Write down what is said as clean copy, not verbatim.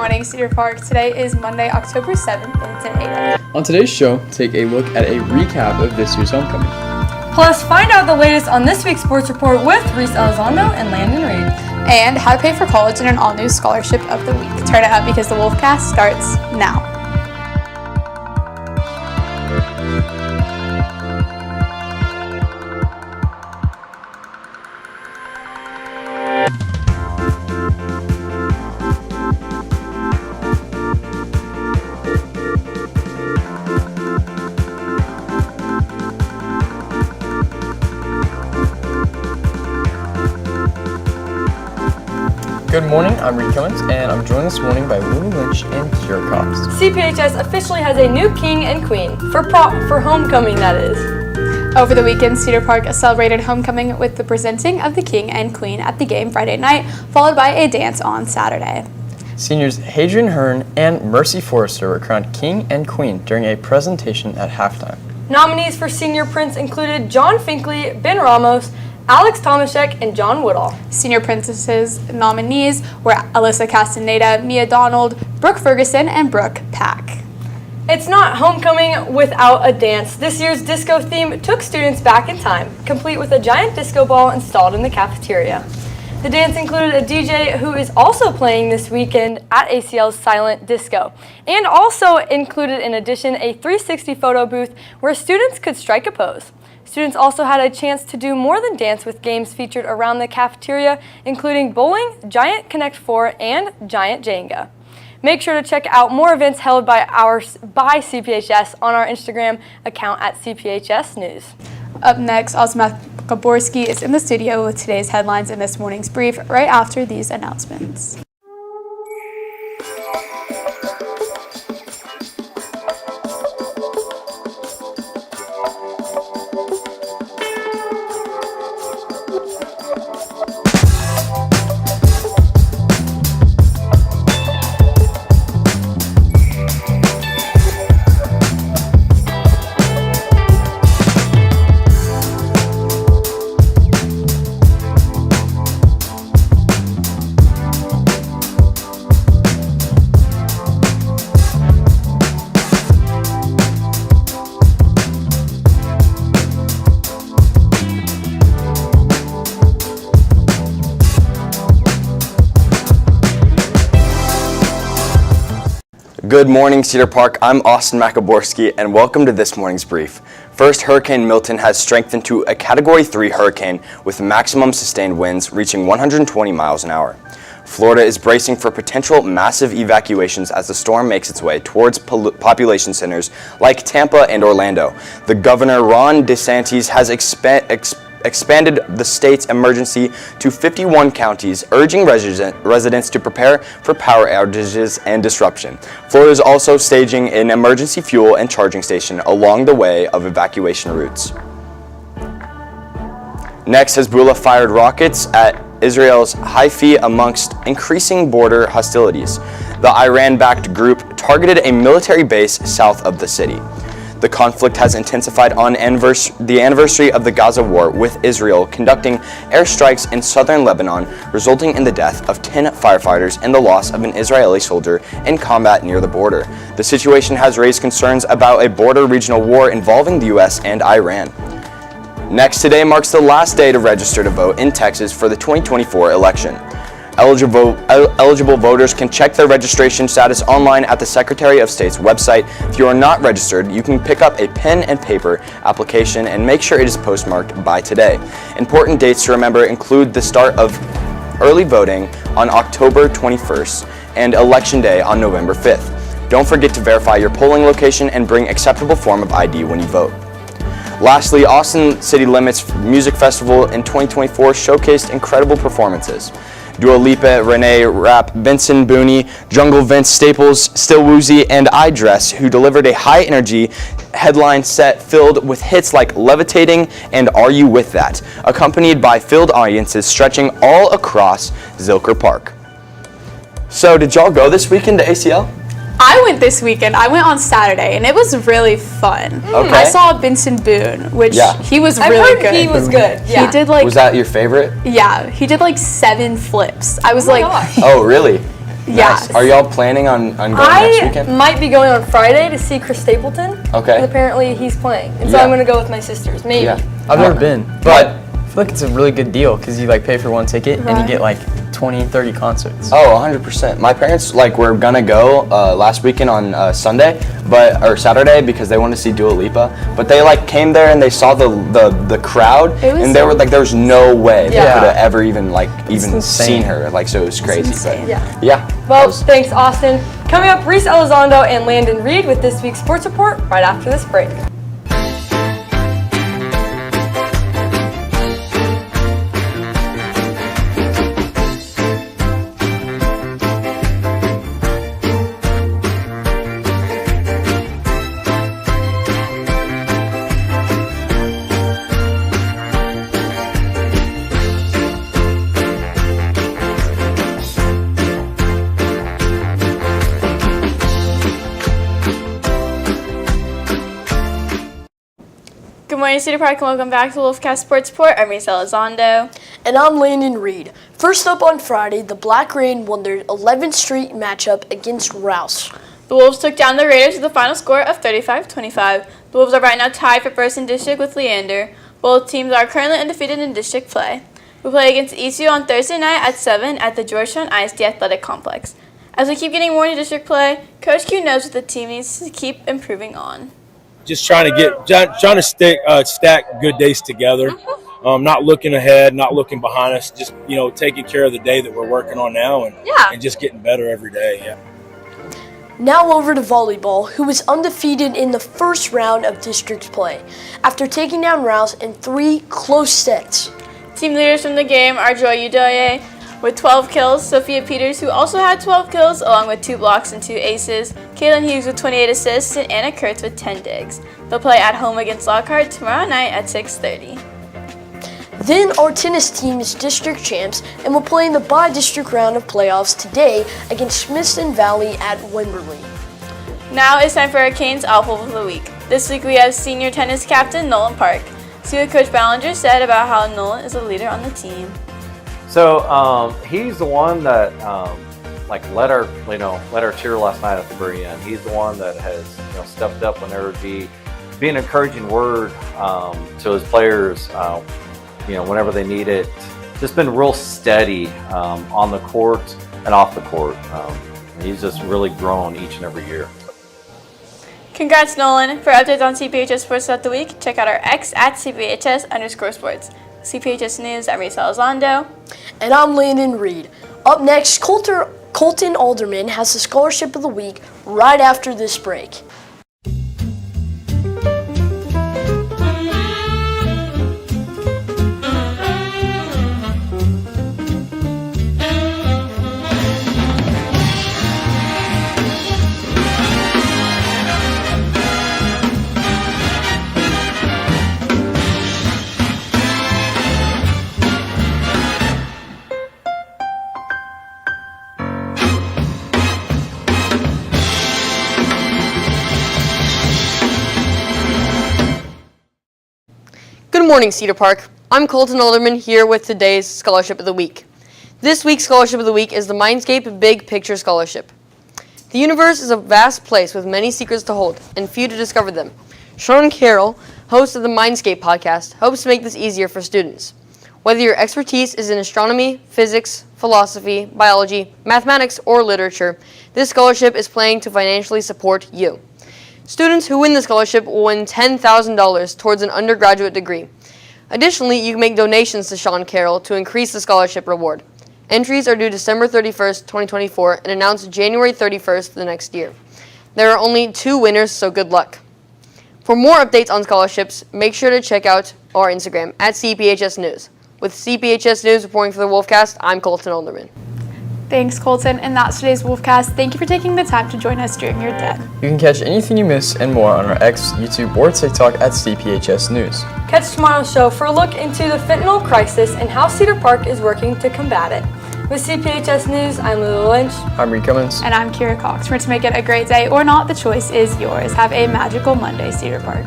morning, Cedar Park. Today is Monday, October 7th, and it's at 8 a.m. On today's show, take a look at a recap of this year's homecoming. Plus, find out the latest on this week's sports report with Reese Elizondo and Landon Reed. And how to pay for college and an all-new scholarship of the week. Turn it up because the Wolfcast starts now. Good morning, I'm Reed Cummins, and I'm joined this morning by Willie Lynch and Kira Cox. CPHS officially has a new king and queen, for homecoming that is. Over the weekend, Cedar Park celebrated homecoming with the presenting of the king and queen at the game Friday night, followed by a dance on Saturday. Seniors Hadrian Hearn and Mercy Forrester were crowned king and queen during a presentation at halftime. Nominees for senior prince included John Finkley, Ben Ramos, Alex Tomaszek, and John Woodall. Senior princesses nominees were Alyssa Castaneda, Mia Donald, Brooke Ferguson, and Brooke Pack. It's not homecoming without a dance. This year's disco theme took students back in time, complete with a giant disco ball installed in the cafeteria. The dance included a DJ who is also playing this weekend at ACL's Silent Disco, and also included in addition a 360 photo booth where students could strike a pose. Students also had a chance to do more than dance with games featured around the cafeteria, including bowling, Giant Connect 4, and Giant Jenga. Make sure to check out more events held by CPHS on our Instagram account at CPHS News. Up next, Austin Makaborski is in the studio with today's headlines in this morning's brief right after these announcements. Good morning, Cedar Park. I'm Austin Makaborski, and welcome to this morning's brief. First, Hurricane Milton has strengthened to a Category 3 hurricane with maximum sustained winds reaching 120 miles an hour. Florida is bracing for potential massive evacuations as the storm makes its way towards population centers like Tampa and Orlando. The governor, Ron DeSantis, has expanded the state's emergency to 51 counties, urging residents to prepare for power outages and disruption. Florida is also staging an emergency fuel and charging station along the way of evacuation routes. Next, Hezbollah fired rockets at Israel's Haifa amongst increasing border hostilities. The Iran-backed group targeted a military base south of the city. The conflict has intensified on the anniversary of the Gaza war, with Israel conducting airstrikes in southern Lebanon, resulting in the death of 10 firefighters and the loss of an Israeli soldier in combat near the border. The situation has raised concerns about a border regional war involving the U.S. and Iran. Next, today marks the last day to register to vote in Texas for the 2024 election. Eligible voters can check their registration status online at the Secretary of State's website. If you are not registered, you can pick up a pen and paper application and make sure it is postmarked by today. Important dates to remember include the start of early voting on October 21st and Election Day on November 5th. Don't forget to verify your polling location and bring acceptable form of ID when you vote. Lastly, Austin City Limits Music Festival in 2024 showcased incredible performances. Dua Lipa, Renee Rapp, Benson Booney, Jungle Vince Staples, Still Woozy, and I Dress, who delivered a high-energy headline set filled with hits like Levitating and Are You With That, accompanied by filled audiences stretching all across Zilker Park. So, did y'all go this weekend to ACL? I went this weekend. I went on Saturday, and it was really fun. Okay. I saw Benson Boone, which he was really good. He was good. Yeah. He did like Was that your favorite? Yeah, he did like 7 flips. I was gosh. Oh, really? Yes. Nice. Are y'all planning on going next weekend? I might be going on Friday to see Chris Stapleton. Okay. And apparently he's playing. And so Yeah. I'm going to go with my sisters. Maybe. Yeah. I've never been, but I feel like it's a really good deal because you like pay for one ticket and you get like 20, 30 concerts. Oh, 100%. My parents were gonna go last weekend on Sunday, or Saturday, because they wanted to see Dua Lipa. But they came there and they saw the crowd, and they were like, there was no way they could have ever even seen her. So it was crazy. But yeah. Well, thanks, Austin. Coming up, Reese Elizondo and Landon Reed with this week's sports report right after this break. Good morning, Cedar Park, and welcome back to Wolfcast Sports Report. I'm Reese Elizondo. And I'm Landon Reed. First up on Friday, the Black Rain won their 11th straight matchup against Rouse. The Wolves took down the Raiders with a final score of 35-25. The Wolves are right now tied for first in district with Leander. Both teams are currently undefeated in district play. We play against ECU on Thursday night at 7 at the Georgetown ISD Athletic Complex. As we keep getting more into district play, Coach Q knows what the team needs to keep improving on. Just trying to stack good days together, not looking ahead, not looking behind us, just taking care of the day that we're working on now and just getting better every day. Yeah. Now over to volleyball, who was undefeated in the first round of district play after taking down Rouse in 3 close sets. Team leaders from the game are Joy Udoye with 12 kills, Sophia Peters, who also had 12 kills, along with 2 blocks and 2 aces, Kaylin Hughes with 28 assists, and Anna Kurtz with 10 digs. They'll play at home against Lockhart tomorrow night at 6:30. Then our tennis team is district champs and will play in the by-district round of playoffs today against Smithson Valley at Wimberley. Now it's time for our Canes Outful of the Week. This week we have senior tennis captain Nolan Park. See what Coach Ballinger said about how Nolan is a leader on the team. So he's the one that let our cheer last night at the very end. He's the one that has stepped up when there would be an encouraging word to his players. Whenever they need it. Just been real steady on the court and off the court. He's just really grown each and every year. Congrats, Nolan. For updates on CPHS Sports throughout the week, check out our X at CPHS_sports. CPHS News, I'm Reese Elizondo. And I'm Landon Reed. Up next, Colton Alderman has the Scholarship of the Week right after this break. Good morning, Cedar Park. I'm Colton Alderman here with today's Scholarship of the Week. This week's Scholarship of the Week is the Mindscape Big Picture Scholarship. The universe is a vast place with many secrets to hold and few to discover them. Sean Carroll, host of the Mindscape podcast, hopes to make this easier for students. Whether your expertise is in astronomy, physics, philosophy, biology, mathematics, or literature, this scholarship is planning to financially support you. Students who win the scholarship will win $10,000 towards an undergraduate degree. Additionally, you can make donations to Sean Carroll to increase the scholarship reward. Entries are due December 31st, 2024 and announced January 31st the next year. There are only 2 winners, so good luck. For more updates on scholarships, make sure to check out our Instagram at CPHS News. With CPHS News reporting for the Wolfcast, I'm Colton Alderman. Thanks, Colton, and that's today's Wolfcast. Thank you for taking the time to join us during your day. You can catch anything you miss and more on our X, YouTube, or TikTok at CPHS News. Catch tomorrow's show for a look into the fentanyl crisis and how Cedar Park is working to combat it. With CPHS News, I'm Lila Lynch. I'm Reed Cummins. And I'm Kira Cox. Remember to make it a great day or not, the choice is yours. Have a magical Monday, Cedar Park.